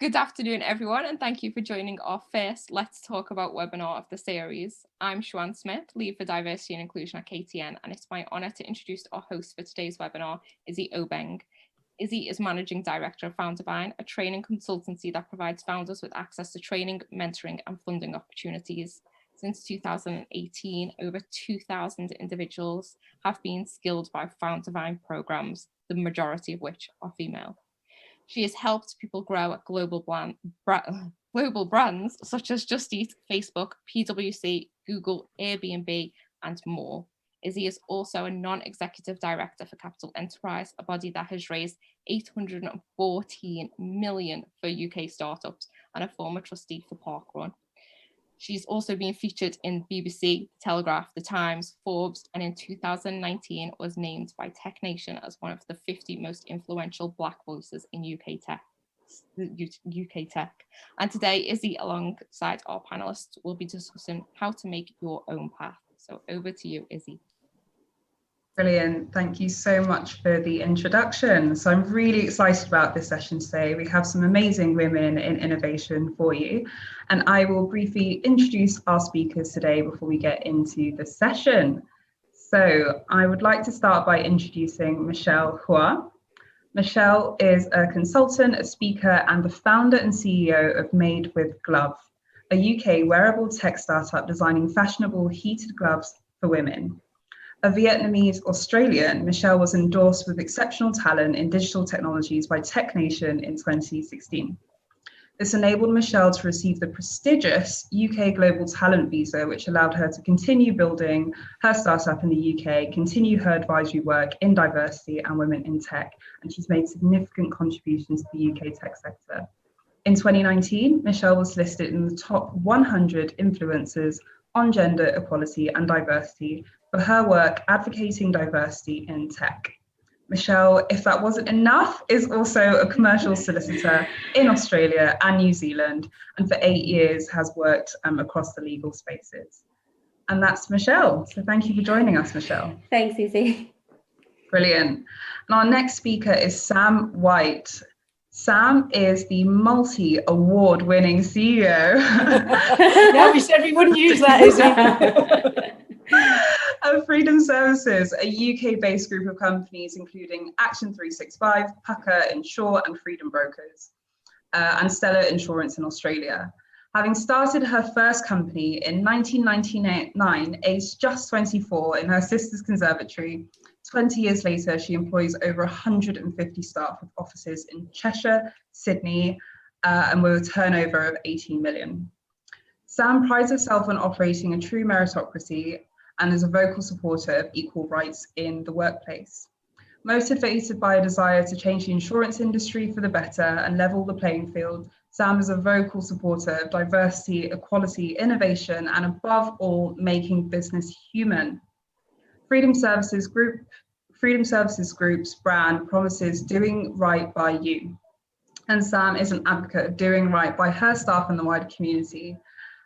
Good afternoon, everyone, and thank you for joining our first Let's Talk About webinar of the series. I'm Siobhan Smith, Lead for Diversity and Inclusion at KTN, and it's my honour to introduce our host for today's webinar, Izzy Obeng. Izzy is Managing Director of Foundervine, a training consultancy that provides founders with access to training, mentoring, and funding opportunities. Since 2018, over 2,000 individuals have been skilled by Foundervine programs, the majority of which are female. She has helped people grow at global brands such as Just Eat, Facebook, PwC, Google, Airbnb, and more. Izzy is also a non-executive director for Capital Enterprise, a body that has raised 814 million for UK startups, and a former trustee for Parkrun. She's also been featured in BBC, The Telegraph, The Times, Forbes, and in 2019 was named by Tech Nation as one of the 50 most influential Black voices in UK tech. And today, Izzy, alongside our panelists, will be discussing how to make your own path. So over to you, Izzy. Brilliant. Thank you so much for the introduction. So I'm really excited about this session today. We have some amazing women in innovation for you. And I will briefly introduce our speakers today before we get into the session. So I would like to start by introducing Michelle Hua. Michelle is a consultant, a speaker, and the founder and CEO of Made with Glove, a UK wearable tech startup designing fashionable heated gloves for women. A Vietnamese Australian, Michelle was endorsed with exceptional talent in digital technologies by Tech Nation in 2016. This enabled Michelle to receive the prestigious UK Global Talent Visa, which allowed her to continue building her startup in the UK, continue her advisory work in diversity and women in tech, and she's made significant contributions to the UK tech sector. In 2019, Michelle was listed in the top 100 influencers on gender equality and diversity for her work advocating diversity in tech. Michelle, if that wasn't enough, is also a commercial solicitor in Australia and New Zealand, and for 8 years has worked across the legal spaces. And that's Michelle. So thank you for joining us, Michelle. Thanks, Izzy. Brilliant. And our next speaker is Sam White. Sam is the multi-award-winning CEO. Yeah, we said we wouldn't use that, Izzy. Of Freedom Services, a UK-based group of companies including Action 365, Pucker Insure, and Freedom Brokers, and Stella Insurance in Australia. Having started her first company in 1999, aged just 24, in her sister's conservatory, 20 years later, she employs over 150 staff with offices in Cheshire, Sydney, and with a turnover of 18 million. Sam prides herself on operating a true meritocracy and is a vocal supporter of equal rights in the workplace. Motivated by a desire to change the insurance industry for the better and level the playing field, Sam is a vocal supporter of diversity, equality, innovation, and above all, making business human. Freedom Services Group's brand promises doing right by you. And Sam is an advocate of doing right by her staff and the wider community.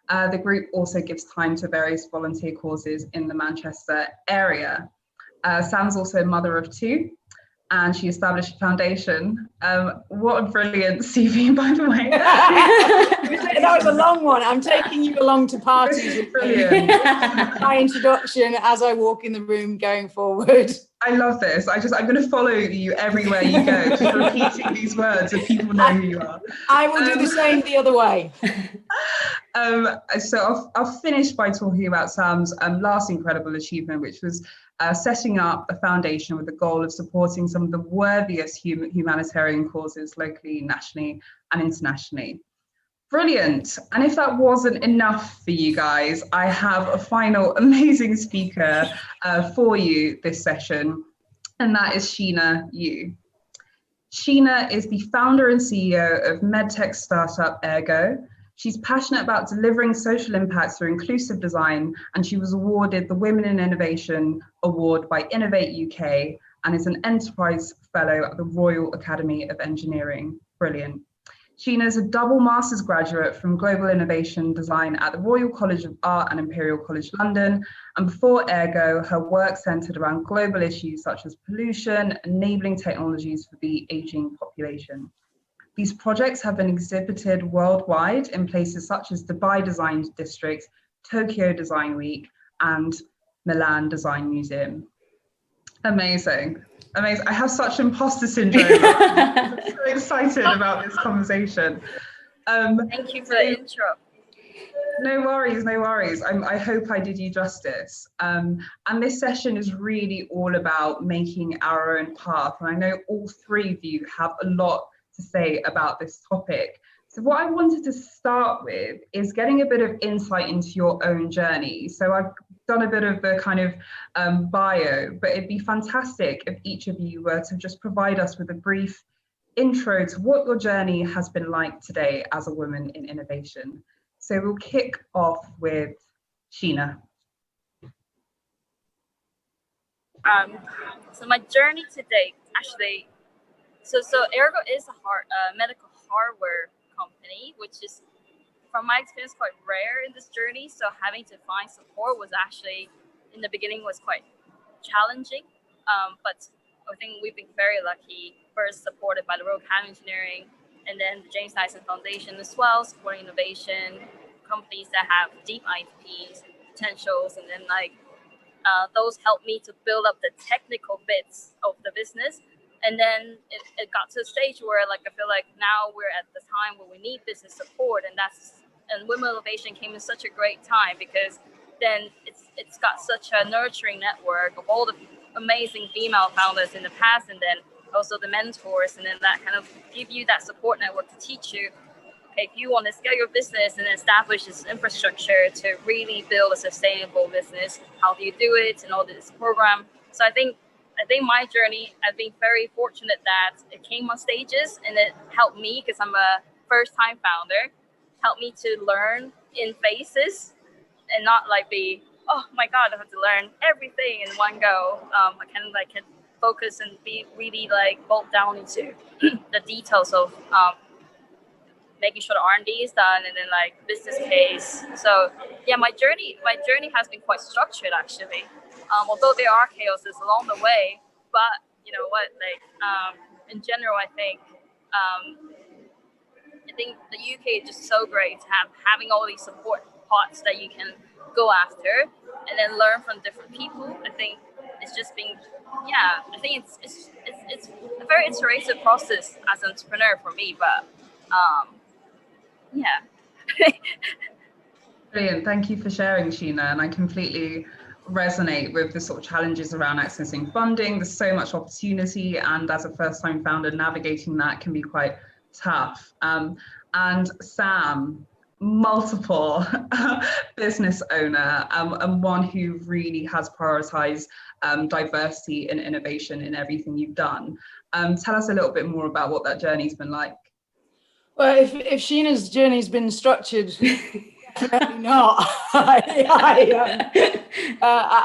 The group also gives time to various volunteer causes in the Manchester area. Sam's also a mother of two, and she established a foundation. What a brilliant CV, by the way. That was a long one. I'm taking you along to parties. Brilliant. My introduction as I walk in the room going forward. I love this. I'm going to follow you everywhere you go, just repeating these words so people know who you are. I will do the same the other way. So I'll finish by talking about Sam's last incredible achievement, which was setting up a foundation with the goal of supporting some of the worthiest humanitarian causes locally, nationally, and internationally. Brilliant. And if that wasn't enough for you guys, I have a final amazing speaker for you this session, and that is Sheena Yu. Sheena is the founder and CEO of medtech startup Ergo. She's passionate about delivering social impact through inclusive design, and she was awarded the Women in Innovation Award by Innovate UK and is an Enterprise Fellow at the Royal Academy of Engineering. Brilliant. Sheena is a double master's graduate from Global Innovation Design at the Royal College of Art and Imperial College London, and before Ergo, her work centred around global issues such as pollution, enabling technologies for the ageing population. These projects have been exhibited worldwide in places such as Dubai Design District, Tokyo Design Week, and Milan Design Museum. Amazing. Amazing. I have such imposter syndrome. I'm so excited about this conversation. Thank you for the intro. No worries, no worries. I hope I did you justice. And this session is really all about making our own path. And I know all three of you have a lot to say about this topic. So what I wanted to start with is getting a bit of insight into your own journey. So I've done a bit of the kind of bio, but it'd be fantastic if each of you were to just provide us with a brief intro to what your journey has been like today as a woman in innovation. So we'll kick off with Sheena. So my journey today, actually, so Ergo is a medical hardware company, which is, from my experience, quite rare in this journey. So having to find support was actually, in the beginning, was quite challenging. But I think we've been very lucky, first supported by the Royal Academy of Engineering, and then the James Dyson Foundation as well, supporting innovation, companies that have deep IPs, potentials, and then those helped me to build up the technical bits of the business. And then it got to a stage where I feel like now we're at the time where we need business support, and women innovation came in such a great time, because then it's got such a nurturing network of all the amazing female founders in the past, and then also the mentors, and then that kind of give you that support network to teach you, okay, if you want to scale your business and establish this infrastructure to really build a sustainable business, how do you do it, and all this program. So I think my journey, I've been very fortunate that it came on stages, and it helped me, because I'm a first-time founder, helped me to learn in phases and not be, oh my God, I have to learn everything in one go. I can focus and be really bolt down into the details of making sure the R&D is done, and then business case. So yeah, my journey has been quite structured, actually. Although there are chaoses along the way, but you know what, in general, I think the UK is just so great to having all these support pots that you can go after and then learn from different people. I think it's just been, yeah, I think it's a very iterative process as an entrepreneur for me, but yeah. Brilliant. Thank you for sharing, Sheena. And I completely resonate with the sort of challenges around accessing funding. There's so much opportunity, and as a first-time founder, navigating that can be quite tough. And Sam, multiple business owner, and one who really has prioritized diversity and innovation in everything you've done. Tell us a little bit more about what that journey's been like. Well, if Sheena's journey's been structured, definitely not. I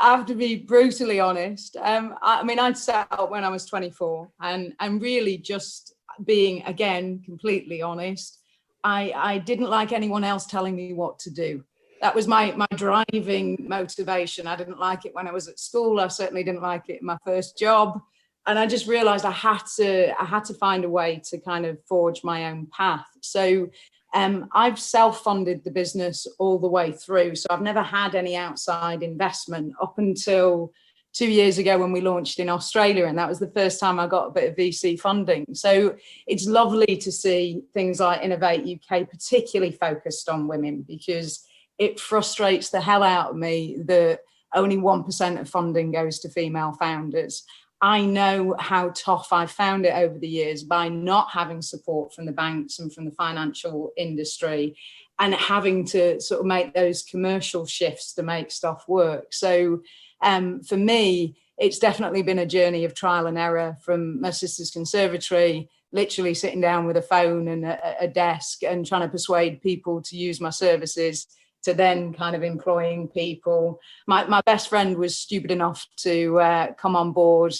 have to be brutally honest. I'd set out when I was 24, and really just being, again, completely honest, I didn't like anyone else telling me what to do. That was my driving motivation. I didn't like it when I was at school. I certainly didn't like it in my first job. And I just realized I had to find a way to kind of forge my own path. So I've self-funded the business all the way through. So I've never had any outside investment up until 2 years ago when we launched in Australia. And that was the first time I got a bit of VC funding. So it's lovely to see things like Innovate UK particularly focused on women, because it frustrates the hell out of me that only 1% of funding goes to female founders. I know how tough I've found it over the years by not having support from the banks and from the financial industry, and having to sort of make those commercial shifts to make stuff work. So for me, it's definitely been a journey of trial and error, from my sister's conservatory, literally sitting down with a phone and a desk and trying to persuade people to use my services, to then kind of employing people. My best friend was stupid enough to come on board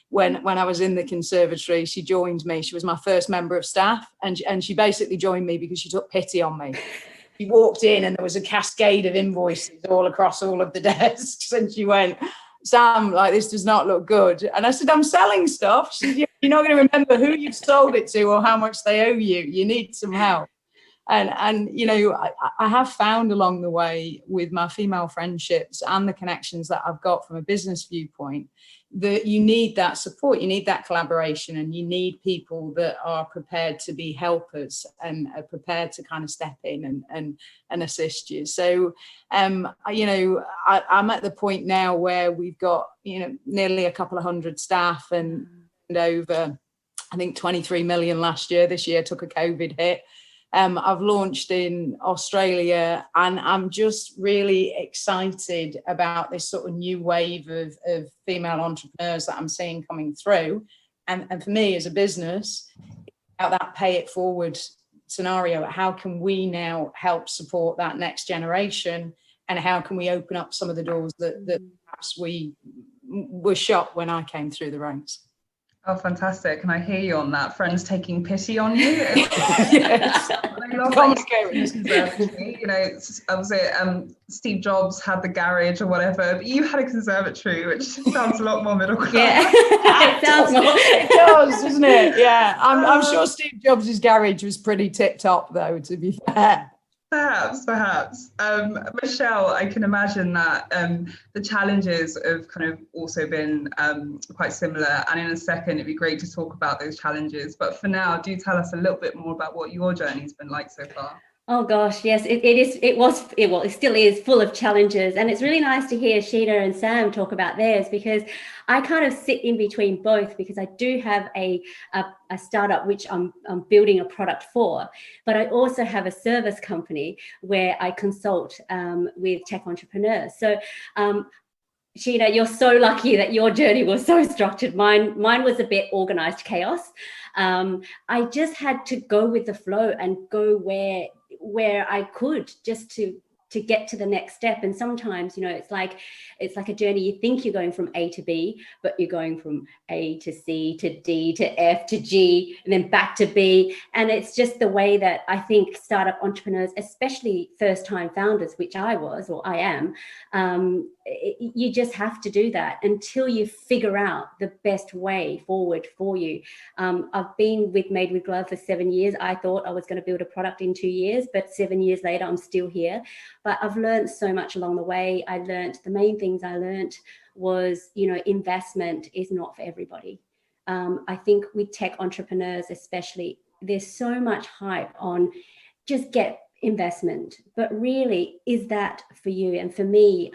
when I was in the conservatory. She joined me. She was my first member of staff, and she basically joined me because she took pity on me. She walked in and there was a cascade of invoices all across all of the desks, and she went, Sam, like, this does not look good. And I said, I'm selling stuff. She said, you're not going to remember who you've sold it to or how much they owe you. You need some help. And you know, I have found along the way with my female friendships and the connections that I've got from a business viewpoint, that you need that support, you need that collaboration, and you need people that are prepared to be helpers and are prepared to kind of step in and assist you. So, you know, I'm at the point now where we've got, you know, nearly a couple of hundred staff and over, I think 23 million last year. This year took a COVID hit. I've launched in Australia, and I'm just really excited about this sort of new wave of female entrepreneurs that I'm seeing coming through. And for me as a business, about that pay it forward scenario, how can we now help support that next generation, and how can we open up some of the doors that perhaps we were shut when I came through the ranks? Oh, fantastic. And I hear you on that. Friends taking pity on you. Yes. I love conservatory. You know, I was Steve Jobs had the garage or whatever, but you had a conservatory, which sounds a lot more middle class. Yeah, it sounds more. It does, doesn't it? Yeah. I'm sure Steve Jobs' garage was pretty tip top, though, to be fair. Perhaps. Michelle, I can imagine that the challenges have kind of also been quite similar. And in a second, it'd be great to talk about those challenges. But for now, do tell us a little bit more about what your journey's been like so far. Oh gosh, yes, it still is full of challenges, and it's really nice to hear Sheena and Sam talk about theirs, because I kind of sit in between both, because I do have a startup which I'm building a product for, but I also have a service company where I consult with tech entrepreneurs. So Sheena, you're so lucky that your journey was so structured. Mine was a bit organized chaos. I just had to go with the flow and go where I could, just to get to the next step. And sometimes, you know, it's like a journey. You think you're going from A to B, but you're going from A to C to D to F to G and then back to B. And it's just the way that I think startup entrepreneurs, especially first-time founders, which I was, or I am, you just have to do that until you figure out the best way forward for you. I've been with Made with Glove for 7 years. I thought I was going to build a product in 2 years, but 7 years later, I'm still here. But I've learned so much along the way. The main things I learned was, you know, investment is not for everybody. I think with tech entrepreneurs, especially, there's so much hype on just get investment, but really, is that for you? And for me,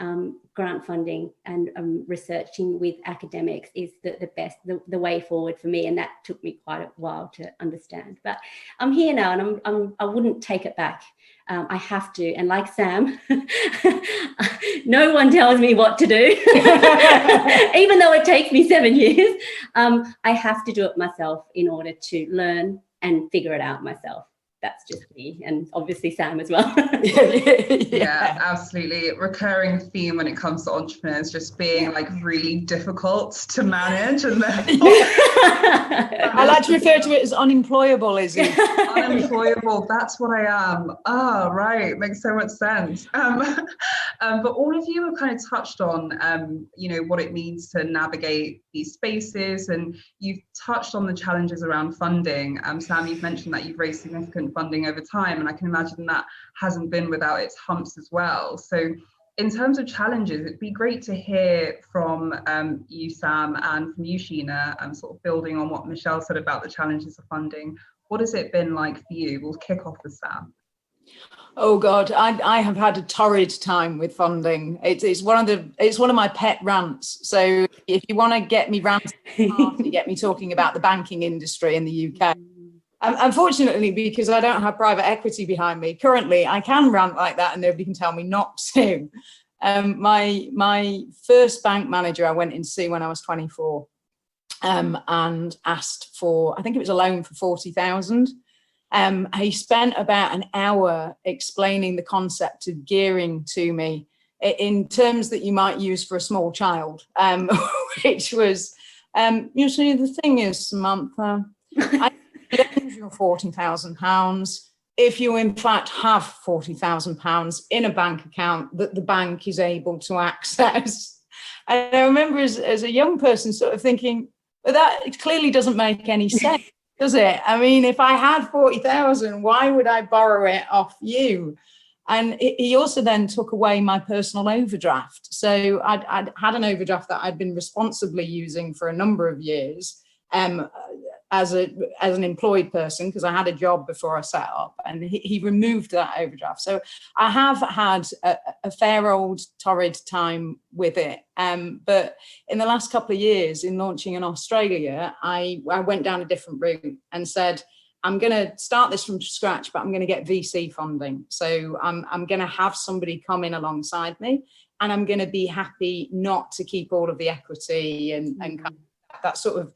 grant funding and researching with academics is the best, the way forward for me. And that took me quite a while to understand. But I'm here now, and I wouldn't take it back. I have to. And like Sam, no one tells me what to do, even though it takes me 7 years. I have to do it myself in order to learn and figure it out myself. That's just me, and obviously Sam as well. Yeah, absolutely. Recurring theme when it comes to entrepreneurs, just being like really difficult to manage, and I like to refer to it as unemployable, Izzy. Unemployable, that's what I am. Ah, right, makes so much sense. But all of you have kind of touched on, you know, what it means to navigate these spaces, and you've touched on the challenges around funding. Sam, you've mentioned that you've raised significant funding over time, and I can imagine that hasn't been without its humps as well. So in terms of challenges, it'd be great to hear from you, Sam, and from you, Sheena, sort of building on what Michelle said about the challenges of funding. What has it been like for you? We'll kick off with Sam. Oh God, I have had a torrid time with funding. It's one of my pet rants. So if you want to get me ranting, you get me talking about the banking industry in the UK. Unfortunately, because I don't have private equity behind me, currently I can rant like that and nobody can tell me not to. My first bank manager I went in to see when I was 24 and asked for, I think it was a loan for 40,000. He spent about an hour explaining the concept of gearing to me in terms that you might use for a small child, which was, you see, the thing is, Samantha, I lend you £40,000 if you in fact have £40,000 in a bank account that the bank is able to access. And I remember as a young person sort of thinking, well, that clearly doesn't make any sense, does it? I mean, if I had 40,000, why would I borrow it off you? And he also then took away my personal overdraft. So I'd had an overdraft that I'd been responsibly using for a number of years as an employed person, because I had a job before I set up, and he removed that overdraft. So I have had a fair old torrid time with it. But in the last couple of years in launching in Australia, I went down a different route and said, I'm going to start this from scratch, but I'm going to get VC funding. So I'm going to have somebody come in alongside me, and I'm going to be happy not to keep all of the equity and kind of that sort of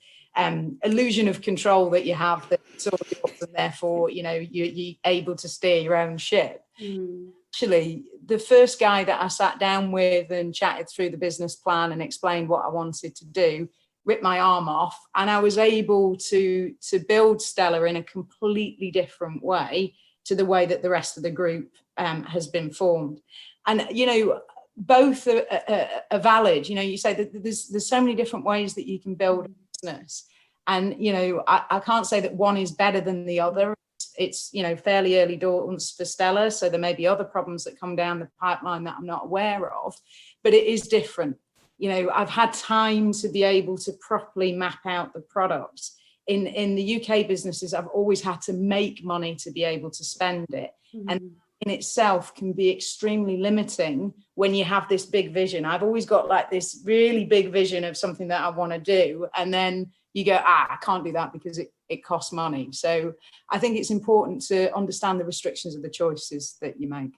illusion of control that you have, that it's all yours, and therefore, you know, you're able to steer your own ship. Actually, the first guy that I sat down with and chatted through the business plan and explained what I wanted to do ripped my arm off, and I was able to build Stella in a completely different way to the way that the rest of the group has been formed. And you know, both are valid. You know, you say that there's so many different ways that you can build a business, and you know, I can't say that one is better than the other. It's, you know, fairly early doors for Stella, so there may be other problems that come down the pipeline that I'm not aware of, but it is different. You know, I've had time to be able to properly map out the products. In the UK businesses, I've always had to make money to be able to spend it. And in itself can be extremely limiting when you have this big vision. I've always got like this really big vision of something that I want to do. And then you go, I can't do that because it costs money. So I think it's important to understand the restrictions of the choices that you make.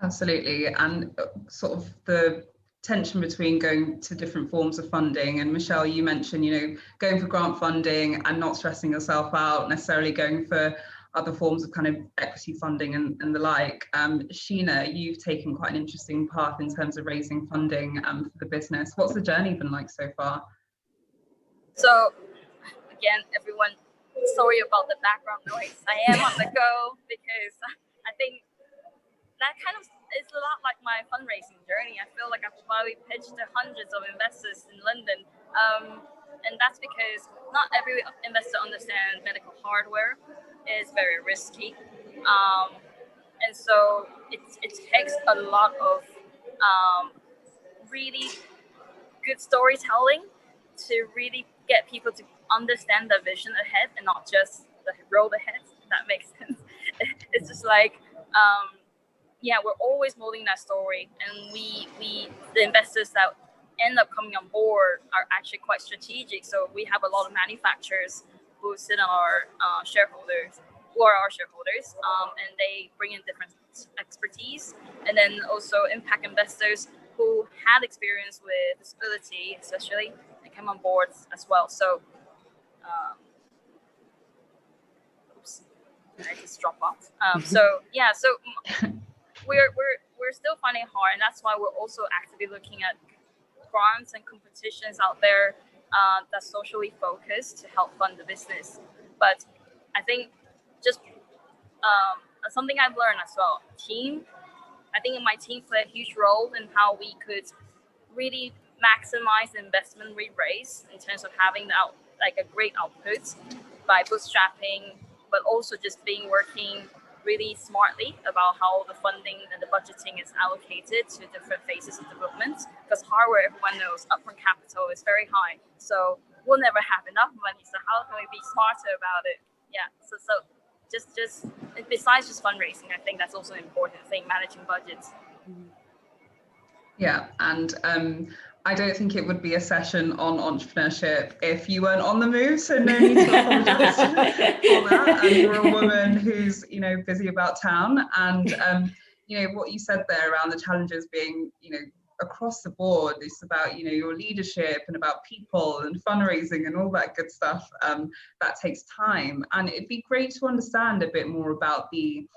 Absolutely. And sort of the tension between going to different forms of funding. And Michelle, you mentioned, you know, going for grant funding and not stressing yourself out, necessarily going for other forms of kind of equity funding and the like. Sheena, you've taken quite an interesting path in terms of raising funding for the business. What's the journey been like so far? So again, everyone, sorry about the background noise. I am on the go because I think that kind of is a lot like my fundraising journey. I feel like I've probably pitched to hundreds of investors in London. And that's because not every investor understands medical hardware is very risky. And so it takes a lot of really good storytelling to really get people to understand the vision ahead and not just the road ahead, if that makes sense. It's just like, yeah, we're always molding that story, and we the investors that end up coming on board are actually quite strategic. So we have a lot of manufacturers who sit on our shareholders, who are our shareholders, and they bring in different expertise, and then also impact investors who had experience with disability, especially, and come on board as well. So, oops, I just drop off. So yeah, so. We're still finding it hard, and that's why we're also actively looking at grants and competitions out there that's socially focused to help fund the business. But I think just something I've learned as well, I think my team played a huge role in how we could really maximize the investment we raise in terms of having a great output by bootstrapping, but also just working really smartly about how the funding and the budgeting is allocated to different phases of development, because hardware, everyone knows, upfront capital is very high, so we'll never have enough money. So how can we be smarter about it? Yeah, so just besides just fundraising, I think that's also an important thing, managing budgets. Yeah, and I don't think it would be a session on entrepreneurship if you weren't on the move, so no need to apologize for that. And you're a woman who's, you know, busy about town, and you know, what you said there around the challenges being, you know, across the board, it's about, you know, your leadership and about people and fundraising and all that good stuff. That takes time, and it'd be great to understand a bit more about the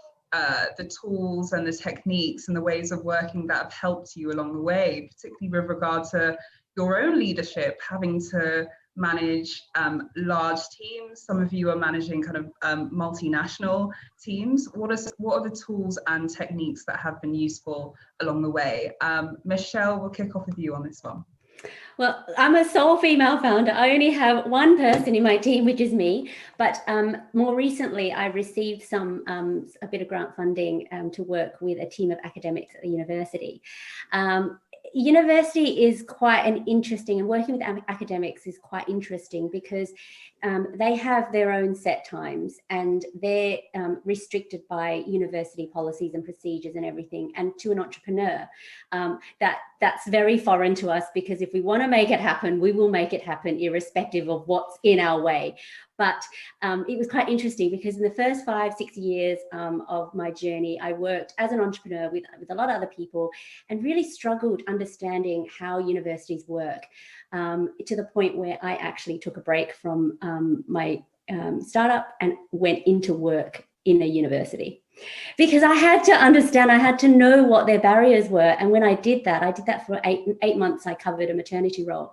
tools and the techniques and the ways of working that have helped you along the way, particularly with regard to your own leadership, having to manage large teams. Some of you are managing kind of multinational teams. What are the tools and techniques that have been useful along the way? Michelle, we'll kick off with you on this one. Well, I'm a sole female founder. I only have one person in my team, which is me. But more recently, I received a bit of grant funding to work with a team of academics at the university. University is quite an interesting, and working with academics is quite interesting because they have their own set times and they're restricted by university policies and procedures and everything. And to an entrepreneur, that's very foreign to us, because if we want to make it happen, we will make it happen irrespective of what's in our way. But it was quite interesting because in the first 5-6 years of my journey, I worked as an entrepreneur with a lot of other people and really struggled understanding how universities work, to the point where I actually took a break from my startup and went into work in a university. Because I had to understand, I had to know what their barriers were. And when I did that for eight months. I covered a maternity role.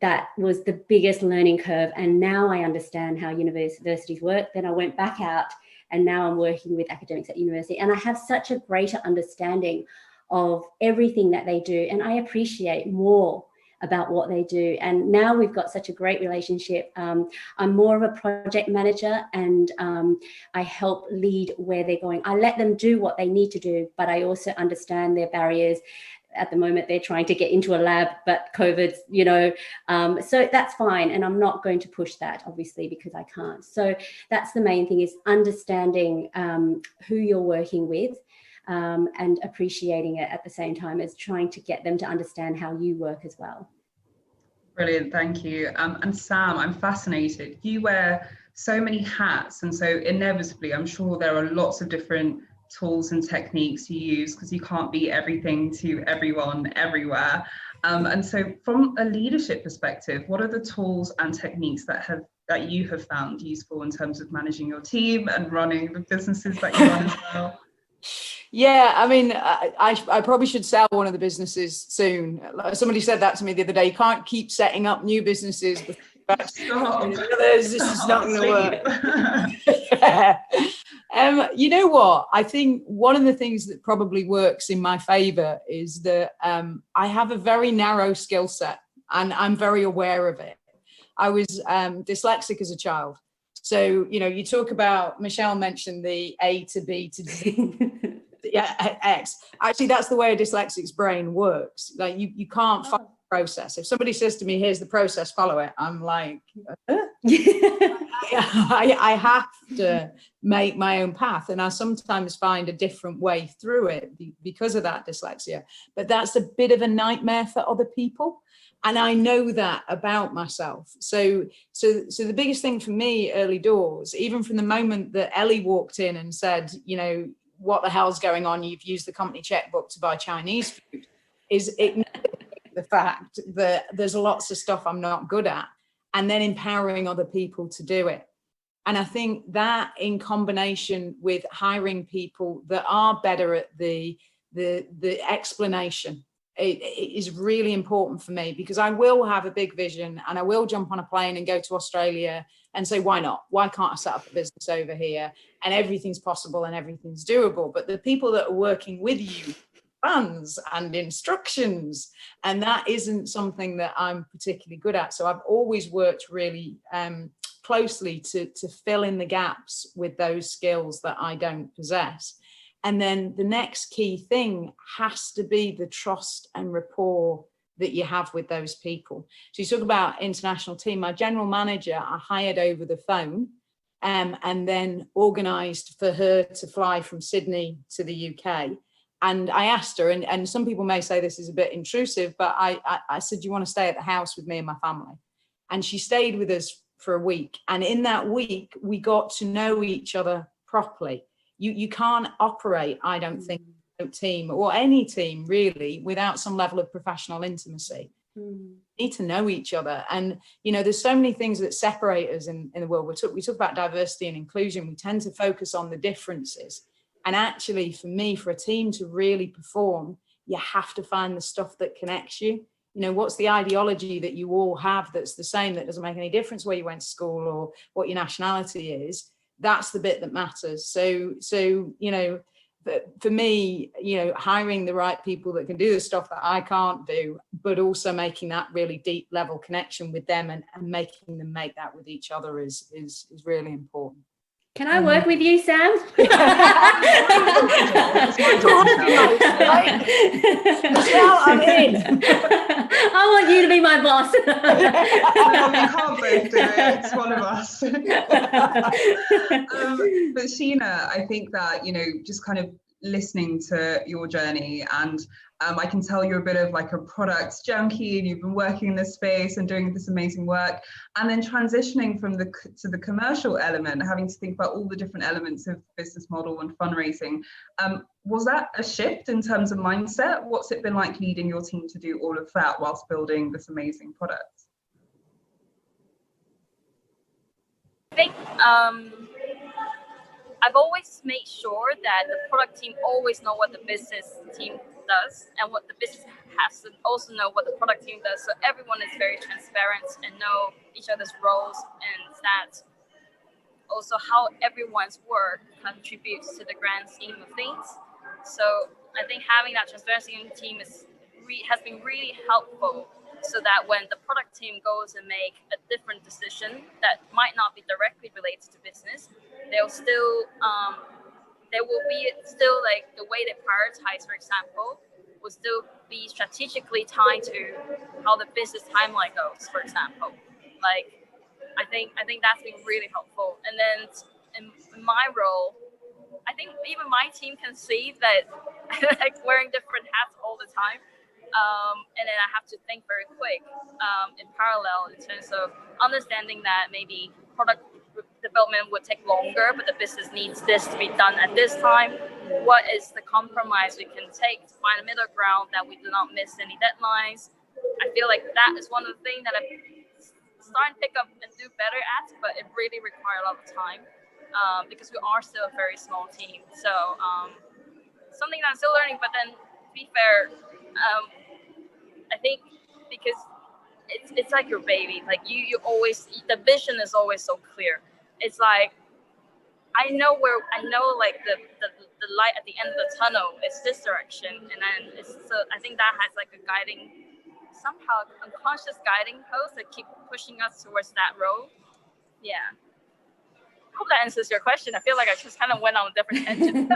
That was the biggest learning curve. And now I understand how universities work. Then I went back out and now I'm working with academics at university. And I have such a greater understanding of everything that they do. And I appreciate more about what they do. And now we've got such a great relationship. I'm more of a project manager, and I help lead where they're going. I let them do what they need to do, but I also understand their barriers. At the moment, they're trying to get into a lab, but COVID's, so that's fine. And I'm not going to push that, obviously, because I can't. So that's the main thing, is understanding who you're working with and appreciating it at the same time as trying to get them to understand how you work as well. Brilliant, thank you. And Sam, I'm fascinated. You wear so many hats, and so inevitably, I'm sure there are lots of different tools and techniques you use, because you can't be everything to everyone everywhere. And so from a leadership perspective, what are the tools and techniques that you have found useful in terms of managing your team and running the businesses that you run as well? Yeah, I mean, I probably should sell one of the businesses soon. Somebody said that to me the other day. You can't keep setting up new businesses. This is not going to work. Yeah. You know what? I think one of the things that probably works in my favor is that I have a very narrow skill set, and I'm very aware of it. I was dyslexic as a child. So, you talk about, Michelle mentioned the A to B to Z. Yeah, X. Actually, that's the way a dyslexic's brain works. Like you can't follow the process. If somebody says to me, here's the process, follow it, I'm like, I have to make my own path. And I sometimes find a different way through it because of that dyslexia. But that's a bit of a nightmare for other people. And I know that about myself. So the biggest thing for me early doors, even from the moment that Ellie walked in and said, what the hell's going on? You've used the company checkbook to buy Chinese food, is ignoring the fact that there's lots of stuff I'm not good at, and then empowering other people to do it. And I think that, in combination with hiring people that are better at the explanation, it is really important for me, because I will have a big vision and I will jump on a plane and go to Australia and say, why not? Why can't I set up a business over here? And everything's possible and everything's doable. But the people that are working with you, plans and instructions, and that isn't something that I'm particularly good at. So I've always worked really closely to fill in the gaps with those skills that I don't possess. And then the next key thing has to be the trust and rapport that you have with those people. So you talk about international team. My general manager, I hired over the phone and then organised for her to fly from Sydney to the UK. And I asked her, and some people may say this is a bit intrusive, but I said, do you want to stay at the house with me and my family? And she stayed with us for a week. And in that week, we got to know each other properly. You can't operate, I don't think, a team or any team really without some level of professional intimacy. You need to know each other. And, there's so many things that separate us in the world. We talk about diversity and inclusion. We tend to focus on the differences. And actually, for me, for a team to really perform, you have to find the stuff that connects you. you know, what's the ideology that you all have that's the same, that doesn't make any difference where you went to school or what your nationality is. That's the bit that matters. So you know, for me, you know, hiring the right people that can do the stuff that I can't do, but also making that really deep level connection with them and making them make that with each other is really important. Can I work with you, Sam? Michelle, I'm in. I want you to be my boss. No, we can't both do it. It's one of us. But Sheena, I think that, you know, just kind of listening to your journey, and I can tell you're a bit of like a products junkie, and you've been working in this space and doing this amazing work, and then transitioning from to the commercial element, having to think about all the different elements of business model and fundraising. Was that a shift in terms of mindset? What's it been like leading your team to do all of that whilst building this amazing product? I think I've always made sure that the product team always know what the business team does, and what the business has to also know what the product team does. So everyone is very transparent and know each other's roles, and that also how everyone's work contributes to the grand scheme of things. So I think having that transparency in the team has been really helpful, so that when the product team goes and make a different decision that might not be directly related to business, they'll still there will be still like the way they prioritize, for example, will still be strategically tied to how the business timeline goes, for example. Like I think that's been really helpful. And then in my role, I think even my team can see that like wearing different hats all the time. And then I have to think very quick in parallel in terms of understanding that maybe product development would take longer, but the business needs this to be done at this time. What is the compromise we can take to find a middle ground that we do not miss any deadlines? I feel like that is one of the things that I'm starting to pick up and do better at, but it really requires a lot of time because we are still a very small team. So something that I'm still learning, but then to be fair, I think because it's like your baby, like you always, the vision is always so clear. It's like I know like the light at the end of the tunnel is this direction, and then so I think that has like a guiding, somehow unconscious guiding post that keep pushing us towards that road. Yeah. I hope that answers your question. I feel like I just kind of went on a different tangent.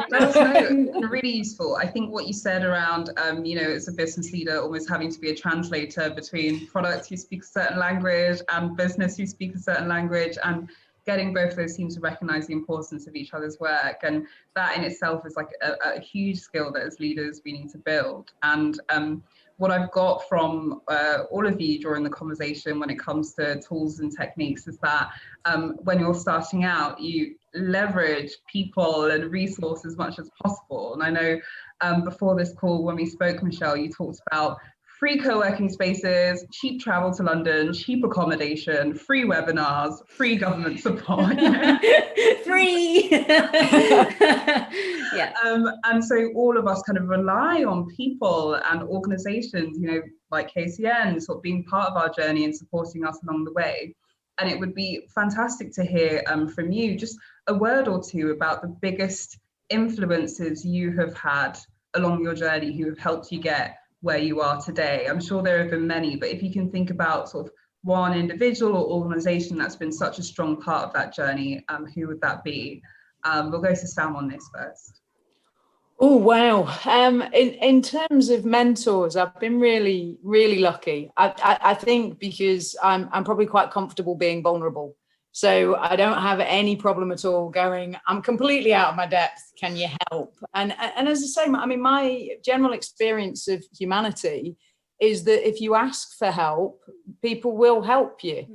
That's no, really useful. I think what you said around, you know, as a business leader, almost having to be a translator between products who speak a certain language and business who speak a certain language, and getting both of those teams to recognize the importance of each other's work. And that in itself is like a huge skill that as leaders we need to build. And what I've got from all of you during the conversation when it comes to tools and techniques is that when you're starting out, you leverage people and resources as much as possible. And I know before this call, when we spoke, Michelle, you talked about free co-working spaces, cheap travel to London, cheap accommodation, free webinars, free government support. Free. Yeah. And so all of us kind of rely on people and organizations, you know, like KCN, sort of being part of our journey and supporting us along the way. And it would be fantastic to hear from you just a word or two about the biggest influences you have had along your journey who have helped you get where you are today. I'm sure there have been many, but if you can think about sort of one individual or organization that's been such a strong part of that journey, who would that be? We'll go to Sam on this first. Oh, wow. In terms of mentors, I've been really, really lucky. I think because I'm probably quite comfortable being vulnerable. So I don't have any problem at all going, I'm completely out of my depth. Can you help? And as I say, I mean, my general experience of humanity is that if you ask for help, people will help you.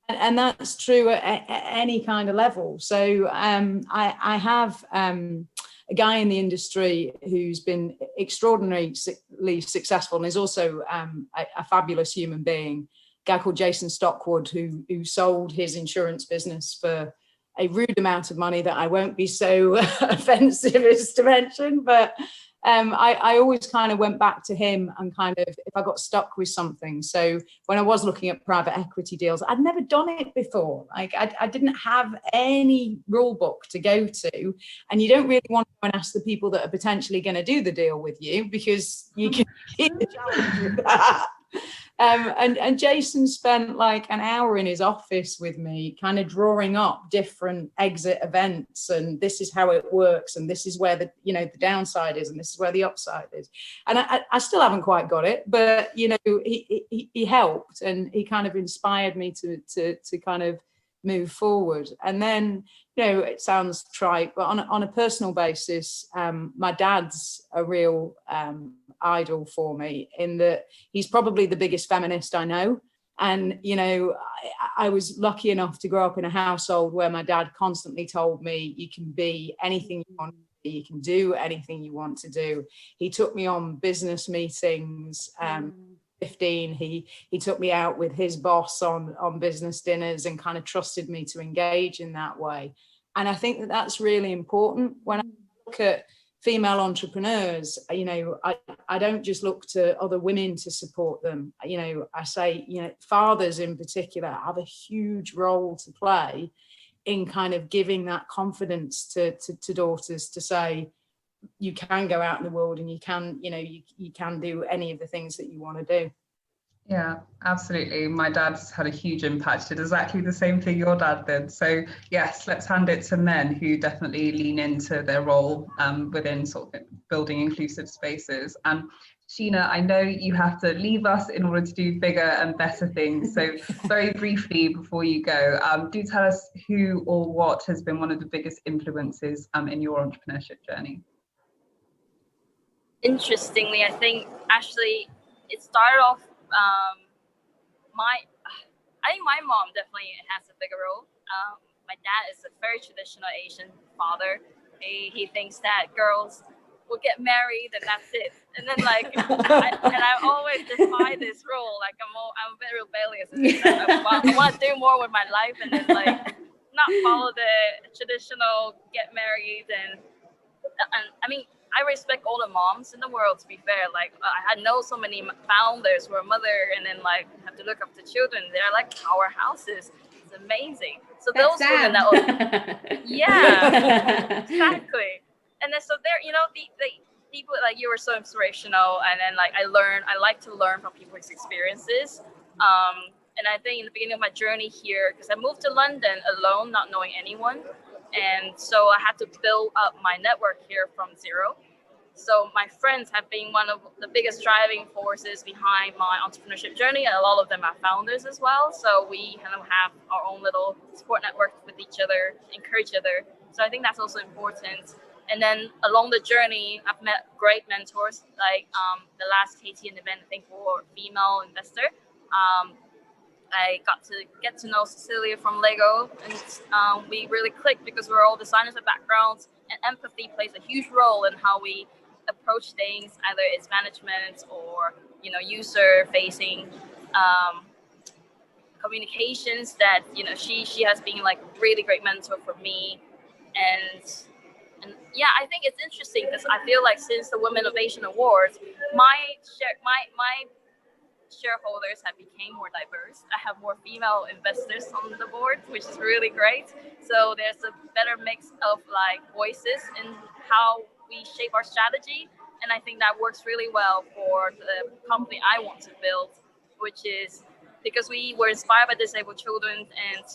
And that's true at any kind of level. So I have a guy in the industry who's been extraordinarily successful and is also a fabulous human being. Guy called Jason Stockwood, who sold his insurance business for a rude amount of money that I won't be so offensive as to mention, but I always kind of went back to him and kind of, if I got stuck with something. So when I was looking at private equity deals, I'd never done it before. Like I didn't have any rule book to go to. And you don't really want to go and ask the people that are potentially going to do the deal with you, because you can hit the challenge with that. And Jason spent like an hour in his office with me, kind of drawing up different exit events, and this is how it works, and this is where the downside is, and this is where the upside is. And I still haven't quite got it, but he helped, and he kind of inspired me to kind of move forward. And then, it sounds trite, but on a personal basis, my dad's a real idol for me, in that he's probably the biggest feminist I know. And, I was lucky enough to grow up in a household where my dad constantly told me, you can be anything you want to be, you can do anything you want to do. He took me on business meetings. 15, he took me out with his boss on business dinners, and kind of trusted me to engage in that way. And I think that that's really important. When I look at female entrepreneurs, I don't just look to other women to support them. I say, fathers in particular have a huge role to play in kind of giving that confidence to daughters to say, you can go out in the world, and you can do any of the things that you want to do. Yeah, absolutely. My dad's had a huge impact. Did exactly the same thing your dad did. So yes, let's hand it to men who definitely lean into their role within sort of building inclusive spaces. And Sheena, I know you have to leave us in order to do bigger and better things. So very briefly before you go, do tell us who or what has been one of the biggest influences in your entrepreneurship journey. Interestingly, I think actually it started off, I think my mom definitely has a bigger role. My dad is a very traditional Asian father. He thinks that girls will get married and that's it. And then I always defy this rule. Like I'm very rebellious. I want to do more with my life, and then not follow the traditional get married. And I mean, I respect all the moms in the world, to be fair. Like I know so many founders who are mother and then have to look after children. They're like powerhouses. It's amazing. So that's those women that yeah, exactly. And then so there, the people like you were so inspirational, and then I like to learn from people's experiences. And I think in the beginning of my journey here, because I moved to London alone, not knowing anyone. And so I had to build up my network here from zero. So my friends have been one of the biggest driving forces behind my entrepreneurship journey. And a lot of them are founders as well. So we kind of have our own little support network with each other, encourage each other. So I think that's also important. And then along the journey, I've met great mentors, like the last KTN event, I think, for female investor. I got to get to know Cecilia from Lego, and we really clicked because we're all designers with backgrounds, and empathy plays a huge role in how we approach things, either it's management or user facing communications. That she has been like really great mentor for me, and yeah, I think it's interesting because I feel like since the Women Innovation Awards, my shareholders have become more diverse. I have more female investors on the board, which is really great. So there's a better mix of voices in how we shape our strategy. And I think that works really well for the company I want to build, which is because we were inspired by disabled children, and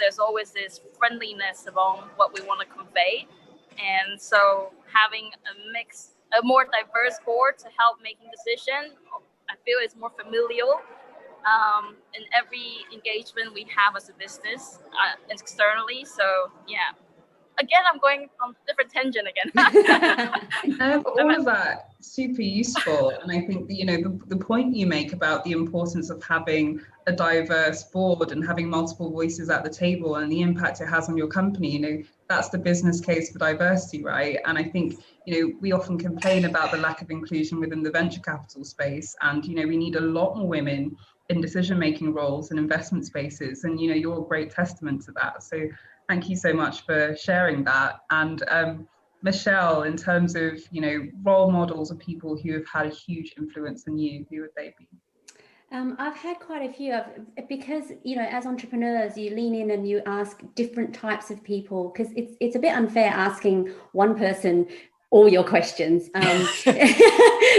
there's always this friendliness among what we want to convey. And so having a more diverse board to help making decisions, I feel it's more familial in every engagement we have as a business externally. So yeah, again, I'm going on a different tangent again. No, but all of that super useful, and I think the point you make about the importance of having a diverse board and having multiple voices at the table and the impact it has on your company, that's the business case for diversity, right? And I think we often complain about the lack of inclusion within the venture capital space, and we need a lot more women in decision-making roles and investment spaces, and you're a great testament to that. So thank you so much for sharing that. And Michelle, in terms of, you know, role models of people who have had a huge influence on you, who would they be? I've had quite a few because, you know, as entrepreneurs, you lean in and you ask different types of people, because it's a bit unfair asking one person all your questions.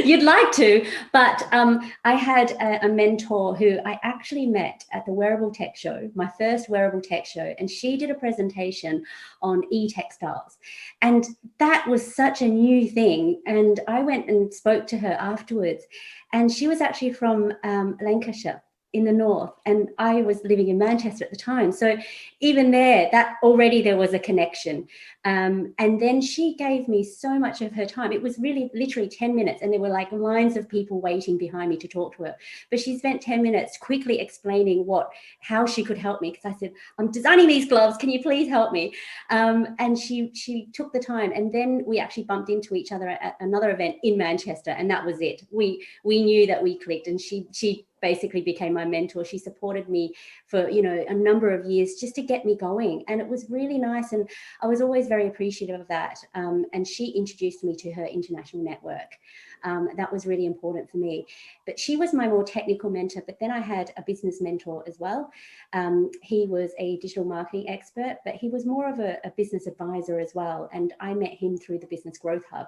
You'd like to, but I had a mentor who I actually met at the Wearable Tech Show, my first Wearable Tech Show, and she did a presentation on e-textiles. And that was such a new thing. And I went and spoke to her afterwards. And she was actually from Lancashire in the north, and I was living in Manchester at the time. So even there was a connection. And then she gave me so much of her time. It was really literally 10 minutes, and there were like lines of people waiting behind me to talk to her. But she spent 10 minutes quickly explaining how she could help me, because I said, I'm designing these gloves, can you please help me? And she took the time, and then we actually bumped into each other at another event in Manchester, and that was it. We knew that we clicked, and she basically became my mentor. She supported me for, you know, a number of years just to get me going. And it was really nice. And I was always very appreciative of that. And she introduced me to her international network. That was really important for me. But she was my more technical mentor. But then I had a business mentor as well. He was a digital marketing expert, but he was more of a business advisor as well. And I met him through the Business Growth Hub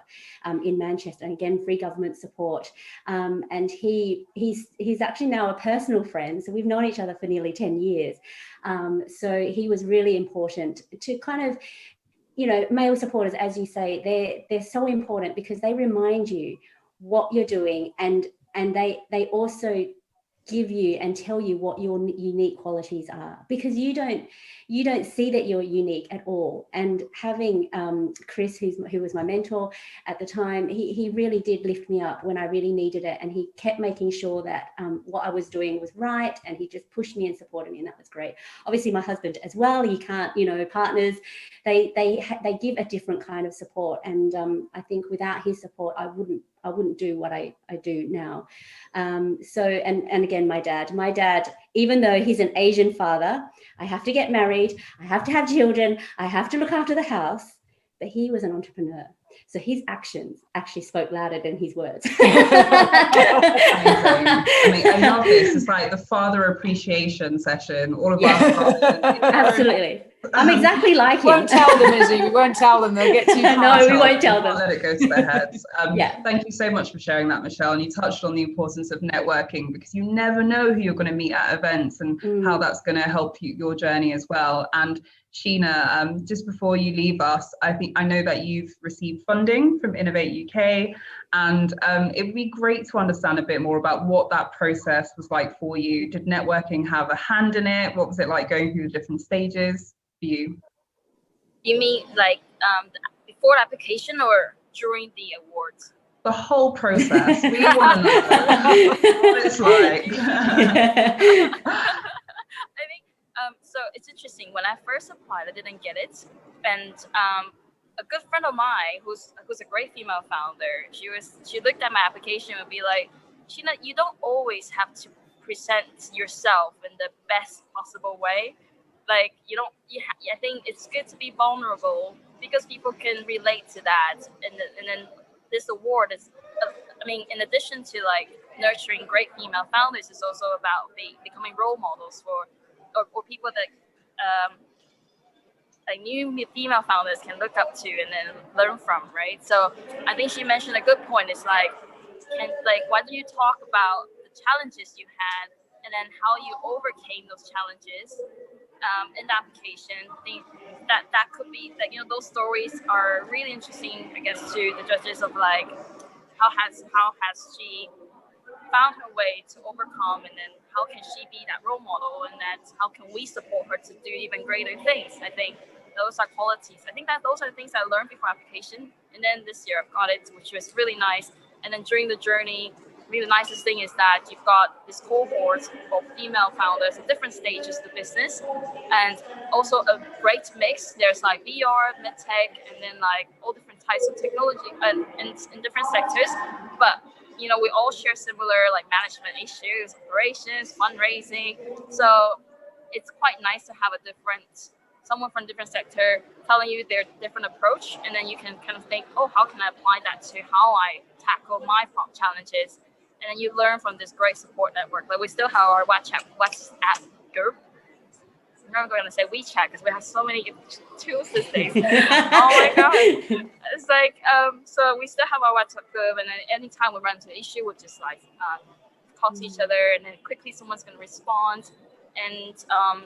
in Manchester. And again, free government support. And he's actually now a personal friend. So we've known each other for nearly 10 years. So he was really important to kind of, you know, male supporters, as you say, they're so important because they remind you what you're doing, and they also give you and tell you what your unique qualities are, because you don't see that you're unique at all. And having Chris, who was my mentor at the time, he really did lift me up when I really needed it, and he kept making sure that what I was doing was right, and he just pushed me and supported me, and that was great. Obviously my husband as well. You can't, you know, partners, they give a different kind of support, and I think without his support I wouldn't do what I do now. So, and again, my dad, even though he's an Asian father, I have to get married, I have to have children, I have to look after the house, but he was an entrepreneur. So his actions actually spoke louder than his words. I mean, I love this. It's like the father appreciation session. All of us. Absolutely. I'm exactly like him. We won't tell them, Izzy. We won't tell them. They'll get too far. No, we won't tell them. Let it go to their heads. Thank you so much for sharing that, Michelle. And you touched on the importance of networking, because you never know who you're going to meet at events and how that's going to help your journey as well. And Sheena, just before you leave us, I know that you've received funding from Innovate UK, and it would be great to understand a bit more about what that process was like for you. Did networking have a hand in it? What was it like going through the different stages for you? You mean like before the application or during the awards? The whole process. We want to know what it's like. I think so. It's interesting. When I first applied, I didn't get it, and a good friend of mine, who's a great female founder, she looked at my application and be like, Sheena, you don't always have to present yourself in the best possible way. Like I think it's good to be vulnerable, because people can relate to that, and then this award is, I mean, in addition to like nurturing great female founders, it's also about becoming role models for or people that like new female founders can look up to and then learn from, right? So I think she mentioned a good point. It's like, why don't you talk about the challenges you had and then how you overcame those challenges in the application? I think that could be like, those stories are really interesting, I guess, to the judges of like how has she found her way to overcome, and then how can she be that role model, and that how can we support her to do even greater things. I think those are qualities. I think that those are the things I learned before application, and then this year I've got it, which was really nice. And then during the journey, really the nicest thing is that you've got this cohort of female founders at different stages of the business, and also a great mix. There's like VR, medtech, and then like all different types of technology and in different sectors. But we all share similar like management issues, operations, fundraising. So it's quite nice to have a different someone from a different sector telling you their different approach, and then you can kind of think, oh, how can I apply that to how I tackle my challenges? And then you learn from this great support network. Like we still have our WhatsApp group. I'm going to say WeChat because we have so many tools these days. Oh my god! It's like so we still have our WhatsApp group, and then anytime we run into an issue, we'll just like talk to each other, and then quickly someone's going to respond. And I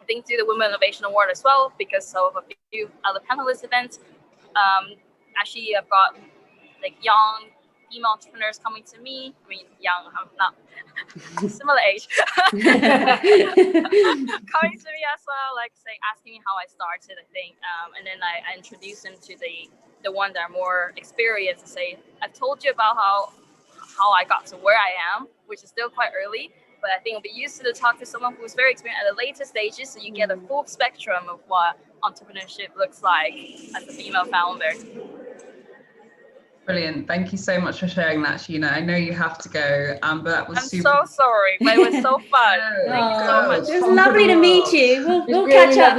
think through the Women Innovation Award as well, because of a few other panelist events, actually I've got like young female entrepreneurs coming to me. I mean, young, I'm not similar age. Coming to me as well, like say asking me how I started, I think, and then I introduce them to the one that are more experienced and say, I've told you about how I got to where I am, which is still quite early, but I think it'll be useful to talk to someone who's very experienced at the later stages, so you get a full spectrum of what entrepreneurship looks like as a female founder. Brilliant. Thank you so much for sharing that, Sheena. I know you have to go, but that was super. I'm so sorry, but it was so fun. Thank you so much. It was lovely to meet you. We'll catch up.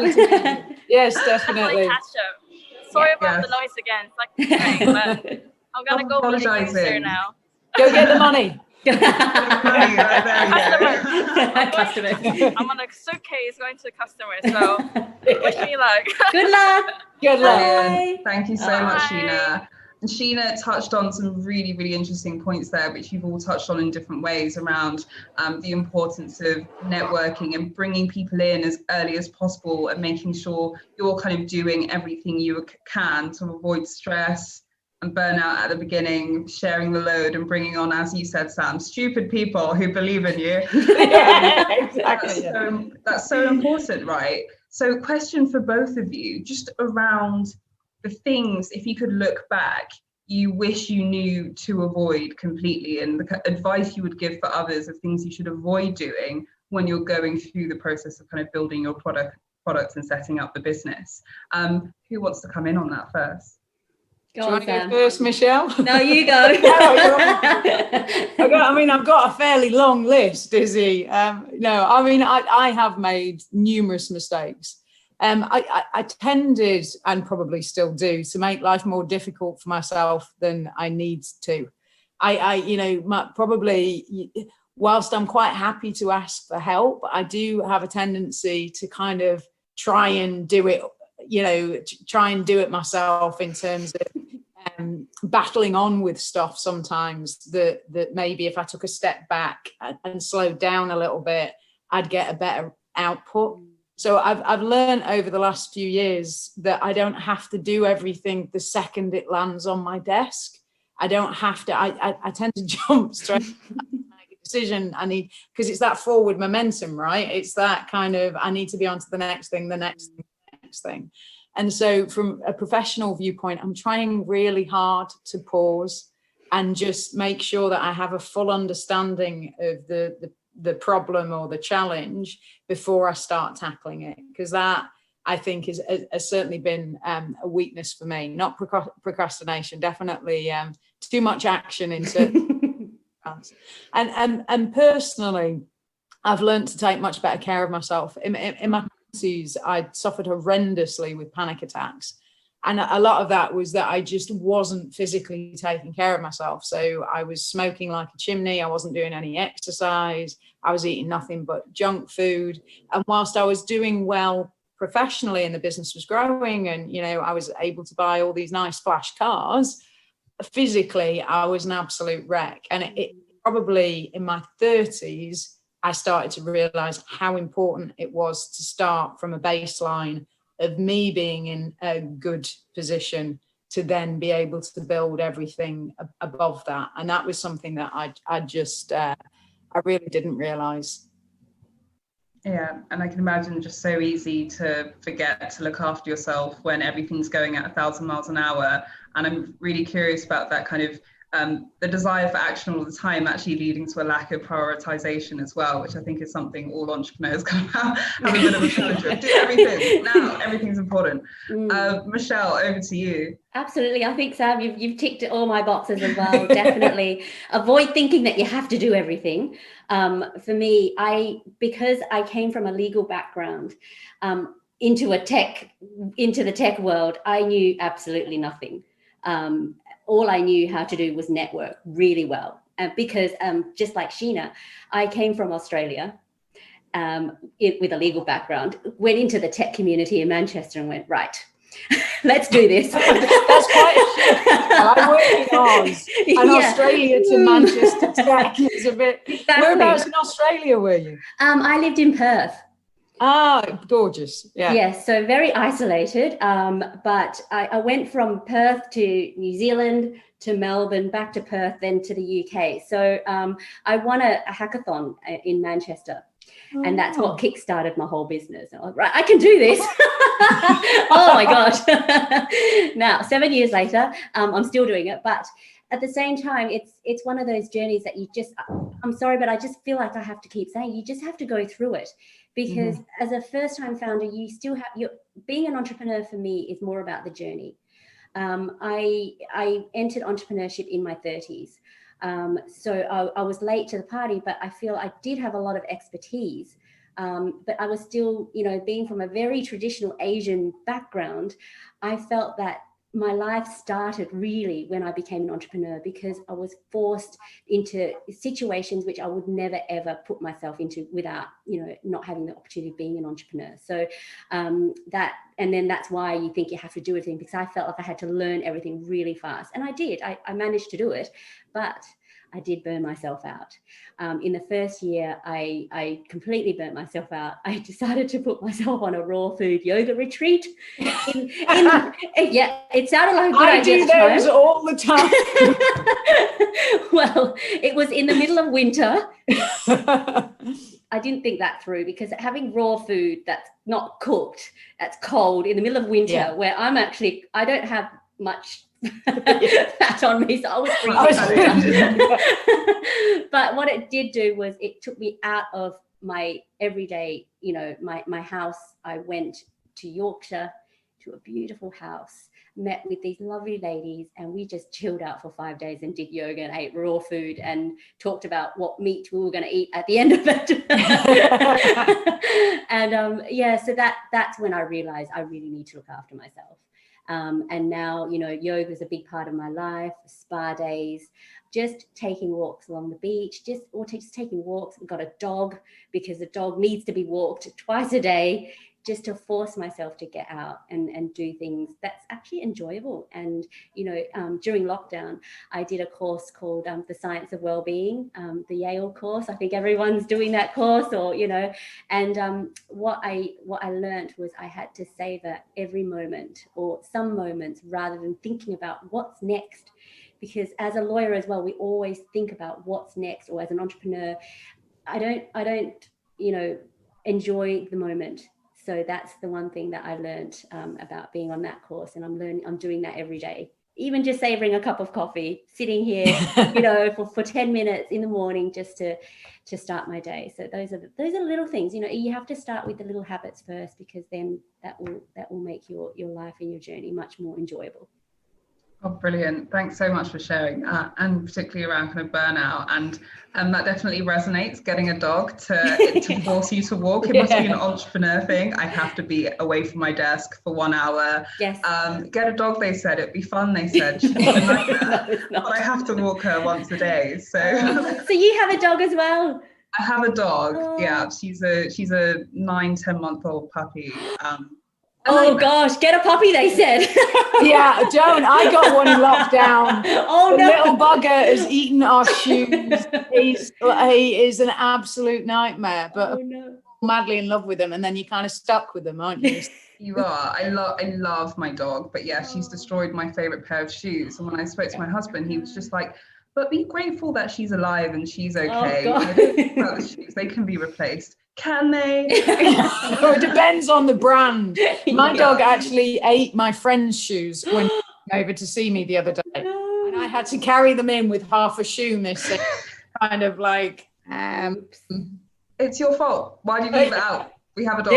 Yes, definitely. Catch up. Sorry about the noise again. It's like great, but I'm gonna go meet a user now. Go get the money. Customer. I'm on a suitcase going to the customer, so wish me luck. Good luck. Good luck. Bye. Thank you so much, Sheena. And Sheena touched on some really, really interesting points there, which you've all touched on in different ways around the importance of networking and bringing people in as early as possible and making sure you're kind of doing everything you can to avoid stress and burnout at the beginning, sharing the load and bringing on, as you said, Sam, stupid people who believe in you. Yeah, exactly. That's so important, right? So question for both of you, just around the things, if you could look back, you wish you knew to avoid completely, and the advice you would give for others of things you should avoid doing when you're going through the process of kind of building your products and setting up the business. Who wants to come in on that first? Go on, Sam. Go first, Michelle? No, you go. I've got a fairly long list, Izzy. I have made numerous mistakes. I tended, and probably still do, to make life more difficult for myself than I need to. Probably, whilst I'm quite happy to ask for help, I do have a tendency to kind of try and do it myself in terms of battling on with stuff sometimes that maybe if I took a step back and slowed down a little bit, I'd get a better output. So I've learned over the last few years that I don't have to do everything the second it lands on my desk. I don't have to, I tend to jump straight to make a decision. I need, because it's that forward momentum, right? It's that kind of, I need to be on to the next thing, the next thing. And so from a professional viewpoint, I'm trying really hard to pause and just make sure that I have a full understanding of the problem or the challenge before I start tackling it, because that I think has certainly been a weakness for me. Not procrastination, definitely too much action in certain and personally, I've learned to take much better care of myself. In my 20s, I suffered horrendously with panic attacks. And a lot of that was that I just wasn't physically taking care of myself. So I was smoking like a chimney. I wasn't doing any exercise. I was eating nothing but junk food. And whilst I was doing well professionally and the business was growing and, I was able to buy all these nice flash cars, physically, I was an absolute wreck. And it probably in my 30s, I started to realize how important it was to start from a baseline of me being in a good position to then be able to build everything above that. And that was something that I really didn't realize. Yeah, and I can imagine just so easy to forget to look after yourself when everything's going at 1,000 miles an hour. And I'm really curious about that kind of the desire for action all the time actually leading to a lack of prioritization as well, which I think is something all entrepreneurs kind of have a bit of a challenge with. Do everything now, everything's important. Michelle, over to you. Absolutely. I think, Sam, you've ticked all my boxes as well. Definitely avoid thinking that you have to do everything. For me, because I came from a legal background, into the tech world, I knew absolutely nothing. All I knew how to do was network really well. Because just like Sheena, I came from Australia with a legal background, went into the tech community in Manchester and went, right, let's do this. That's quite a shift. I work in Oz, and Australia to Manchester tech is a bit... Exactly. Whereabouts in Australia were you? I lived in Perth. Ah, gorgeous. Yeah. Yes, so very isolated. But I went from Perth to New Zealand, to Melbourne, back to Perth, then to the UK. So I won a hackathon in Manchester. And that's what kickstarted my whole business. And I was like, right, I can do this. Oh my gosh. Now, 7 years later, I'm still doing it. But at the same time, it's one of those journeys that you just, I'm sorry, but I just feel like I have to keep saying, you just have to go through it. Because as a first-time founder, you still have, being an entrepreneur for me is more about the journey. I entered entrepreneurship in my 30s. So I was late to the party, but I feel I did have a lot of expertise. But I was still, being from a very traditional Asian background, I felt that my life started really when I became an entrepreneur, because I was forced into situations which I would never, ever put myself into without, not having the opportunity of being an entrepreneur. So and then that's why you think you have to do everything, because I felt like I had to learn everything really fast. And I did. I managed to do it, but I did burn myself out. In the first year, I completely burnt myself out. I decided to put myself on a raw food yoga retreat. Yeah, it sounded like a good idea. I do those all the time. Well, it was in the middle of winter. I didn't think that through, because having raw food that's not cooked, that's cold in the middle of winter, where I don't have much fat on me, so I was freezing. But what it did do was it took me out of my everyday, my house. I went to Yorkshire, to a beautiful house, met with these lovely ladies, and we just chilled out for 5 days and did yoga and ate raw food and talked about what meat we were going to eat at the end of it. And so that's when I realized I really need to look after myself. And now, yoga is a big part of my life, spa days, just taking walks along the beach, just taking walks. We've got a dog, because the dog needs to be walked twice a day, just to force myself to get out and do things that's actually enjoyable. And, during lockdown, I did a course called The Science of Wellbeing, the Yale course. I think everyone's doing that course, or, and what I learned was I had to savor every moment, or some moments, rather than thinking about what's next. Because as a lawyer as well, we always think about what's next, or as an entrepreneur, I don't, enjoy the moment. So that's the one thing that I learned about being on that course, and I'm doing that every day. Even just savoring a cup of coffee, sitting here, for 10 minutes in the morning, just to start my day. So those are little things. You have to start with the little habits first, because then that will make your life and your journey much more enjoyable. Oh, brilliant. Thanks so much for sharing that, and particularly around kind of burnout. And that definitely resonates, getting a dog to force you to walk. It must be an entrepreneur thing. I have to be away from my desk for 1 hour. Yes. Get a dog, they said. It'd be fun, they said. She's a nightmare. But I have to walk her once a day. So you have a dog as well? I have a dog. Oh. Yeah, she's a 9-10 month old puppy. Oh gosh, get a puppy, they said. Yeah, don't. I got one in lockdown. Oh the no. Little bugger has eaten our shoes. He is an absolute nightmare, but I'm madly in love with him, and then you're kind of stuck with them, aren't you? You are. I love my dog, but yeah, she's destroyed my favorite pair of shoes. And when I spoke to my husband, he was just like, but be grateful that she's alive and she's okay. Oh, I don't think about the shoes. They can be replaced. Can they? It depends on the brand. My dog actually ate my friend's shoes when he came over to see me the other day. And I had to carry them in with half a shoe missing. Kind of like, it's your fault. Why did you leave it out? We have a dog.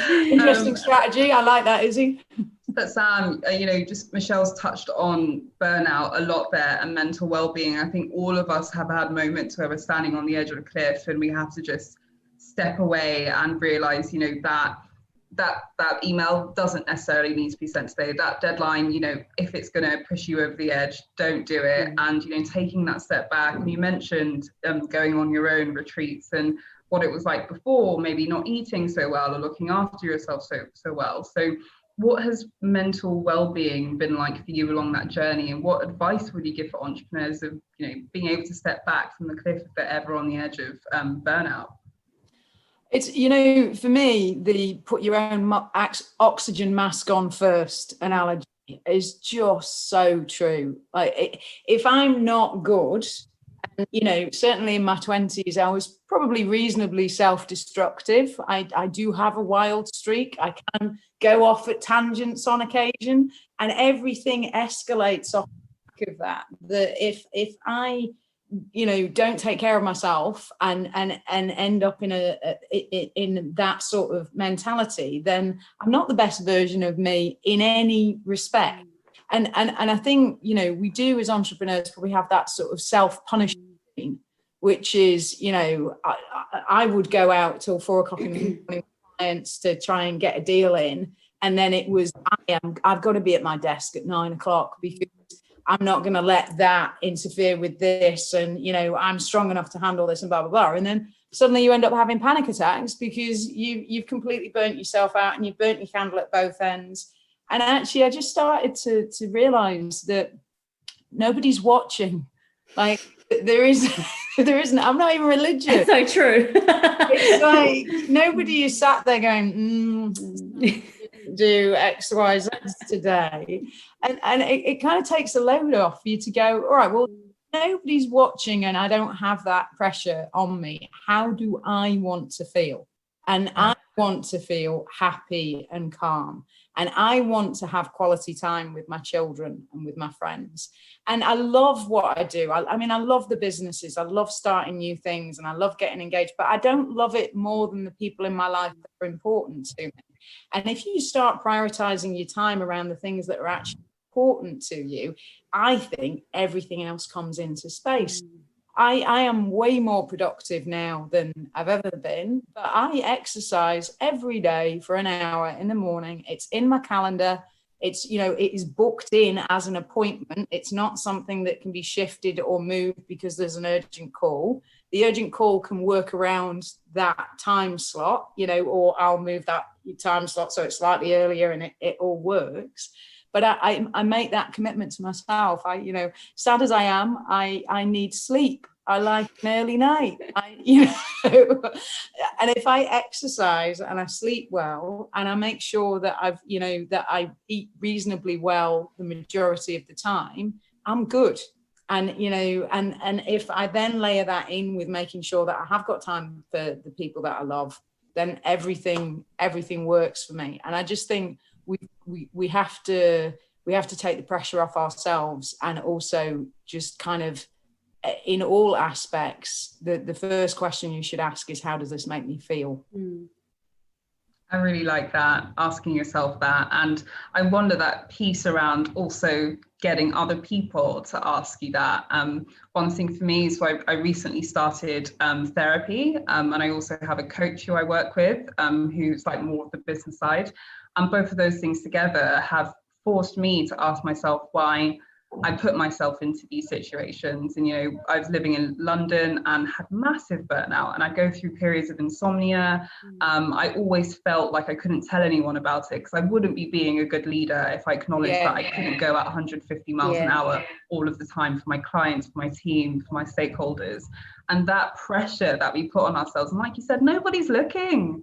Interesting strategy. I like that, Izzy. But Sam, just Michelle's touched on burnout a lot there, and mental well-being. I think all of us have had moments where we're standing on the edge of a cliff and we have to just step away and realize, you know, that email doesn't necessarily need to be sent today. That deadline, you know, if it's going to push you over the edge, don't do it. And, you know, taking that step back. And you mentioned going on your own retreats and what it was like before, maybe not eating so well or looking after yourself so well. So what has mental well-being been like for you along that journey, and what advice would you give for entrepreneurs of, you know, being able to step back from the cliff if they're ever on the edge of burnout? It's, you know, for me, the put your own oxygen mask on first analogy is just so true. Like, if I'm not good, and, you know, certainly in my 20s, I was probably reasonably self-destructive. I do have a wild streak. I can go off at tangents on occasion, and everything escalates off the back of that. If I, you know, don't take care of myself and end up in in that sort of mentality, then I'm not the best version of me in any respect. And I think, you know, we do as entrepreneurs probably have that sort of self-punishing, which is, you know, I would go out till 4 o'clock in the morning with clients to try and get a deal in, and then it was I've got to be at my desk at 9 o'clock because I'm not going to let that interfere with this, and, you know, I'm strong enough to handle this, and blah blah blah. And then suddenly you end up having panic attacks because you've completely burnt yourself out and you've burnt your candle at both ends. And actually, I just started to realize that nobody's watching. Like, there isn't. I'm not even religious. That's so true. It's like nobody is sat there going, do X, Y, Z today. And it kind of takes a load off for you to go, all right, well, nobody's watching and I don't have that pressure on me. How do I want to feel? And I want to feel happy and calm. And I want to have quality time with my children and with my friends. And I love what I do. I mean, I love the businesses. I love starting new things and I love getting engaged, but I don't love it more than the people in my life that are important to me. And if you start prioritizing your time around the things that are actually important to you, I think everything else comes into space. I am way more productive now than I've ever been, but I exercise every day for an hour in the morning. It's in my calendar. It's, you know, it is booked in as an appointment. It's not something that can be shifted or moved because there's an urgent call. The urgent call can work around that time slot, you know, or I'll move that time slot so it's slightly earlier and it all works. But I make that commitment to myself. You know, sad as I am, I need sleep. I like an early night. You know, and if I exercise and I sleep well and I make sure that that I eat reasonably well the majority of the time, I'm good. And, you know, and if I then layer that in with making sure that I have got time for the people that I love, then everything works for me. And I just think we have to take the pressure off ourselves, and also just kind of in all aspects, the first question you should ask is, how does this make me feel? I really like that, asking yourself that. And I wonder that piece around also getting other people to ask you that. One thing for me is I recently started therapy, and I also have a coach who I work with, who's like more of the business side. And both of those things together have forced me to ask myself why I put myself into these situations. And, you know, I was living in London and had massive burnout, and I go through periods of insomnia. I always felt like I couldn't tell anyone about it because I wouldn't be being a good leader if I acknowledged that I couldn't go at 150 miles an hour all of the time for my clients, for my team, for my stakeholders. And that pressure that we put on ourselves, and like you said, nobody's looking.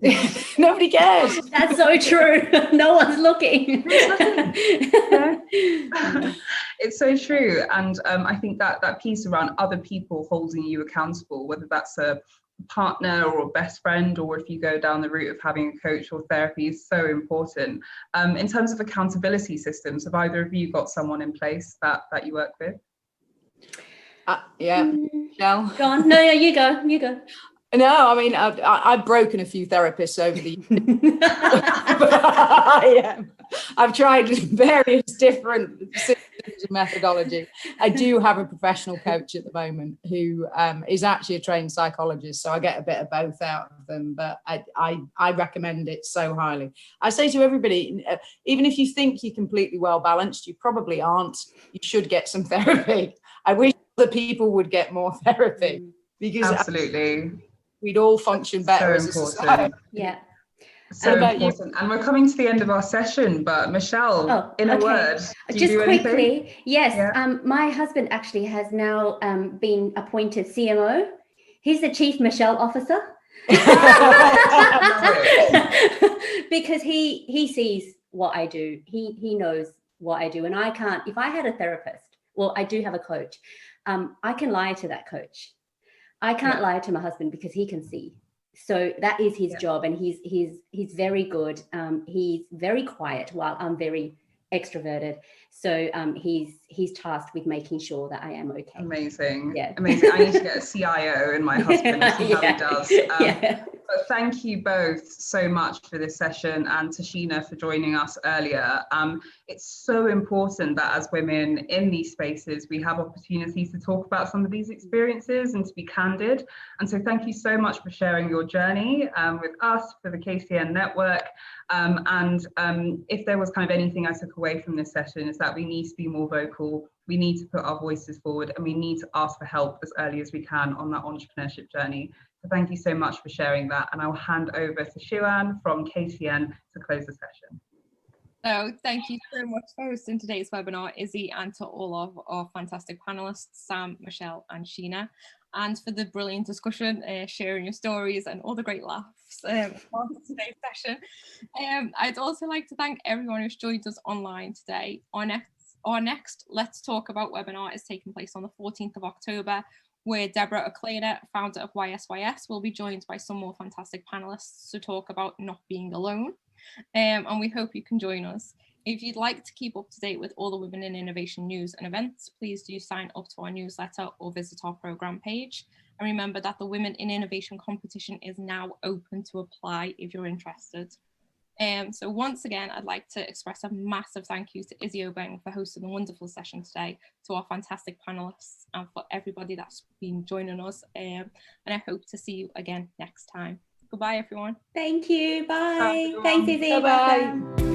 Nobody cares. That's so true. No one's looking. It's so true. And I think that piece around other people holding you accountable, whether that's a partner or a best friend, or if you go down the route of having a coach or therapy, is so important. In terms of accountability systems, have either of you got someone in place that you work with? No. Go on. No, you go. No, I mean, I've broken a few therapists over the years. I've tried various different systems and methodology. I do have a professional coach at the moment who is actually a trained psychologist, so I get a bit of both out of them, but I recommend it so highly. I say to everybody, even if you think you're completely well balanced, you probably aren't. You should get some therapy. I wish other people would get more therapy, because absolutely we'd all function better as a society. Yeah. So important. And we're coming to the end of our session, but Michelle, in a word, just quickly, anything? Yes, yeah. My husband actually has now been appointed CMO. He's the Chief Michelle Officer. Because he sees what I do. He knows what I do. And I can't, if I had a therapist, well, I do have a coach, I can lie to that coach. I can't lie to my husband because he can see. So that is his job, and he's very good. He's very quiet while I'm very extroverted. So he's tasked with making sure that I am okay. Amazing. Yeah. Amazing. I need to get a CIO in my husband and see how he does. But thank you both so much for this session, and Tashina for joining us earlier. It's so important that as women in these spaces, we have opportunities to talk about some of these experiences and to be candid. And so thank you so much for sharing your journey with us, for the KCN network. If there was kind of anything I took away from this session, is that we need to be more vocal. We need to put our voices forward, and we need to ask for help as early as we can on that entrepreneurship journey. So thank you so much for sharing that. And I'll hand over to Shuan from KCN to close the session. So thank you so much for hosting today's webinar, Izzy, and to all of our fantastic panelists, Sam, Michelle, and Sheena, and for the brilliant discussion, sharing your stories and all the great laughs on today's session. I'd also like to thank everyone who's joined us online today. Our next Let's Talk About webinar is taking place on the 14th of October, where Deborah O'Clainer, founder of YSYS, will be joined by some more fantastic panelists to talk about not being alone. And we hope you can join us. If you'd like to keep up to date with all the Women in Innovation news and events, please do sign up to our newsletter or visit our program page. And remember that the Women in Innovation competition is now open to apply if you're interested. So once again, I'd like to express a massive thank you to Izzy Obeng for hosting a wonderful session today, to our fantastic panelists, and for everybody that's been joining us. And I hope to see you again next time. Goodbye, everyone. Thank you. Bye. Bye, Thanks, Izzy. Bye-bye.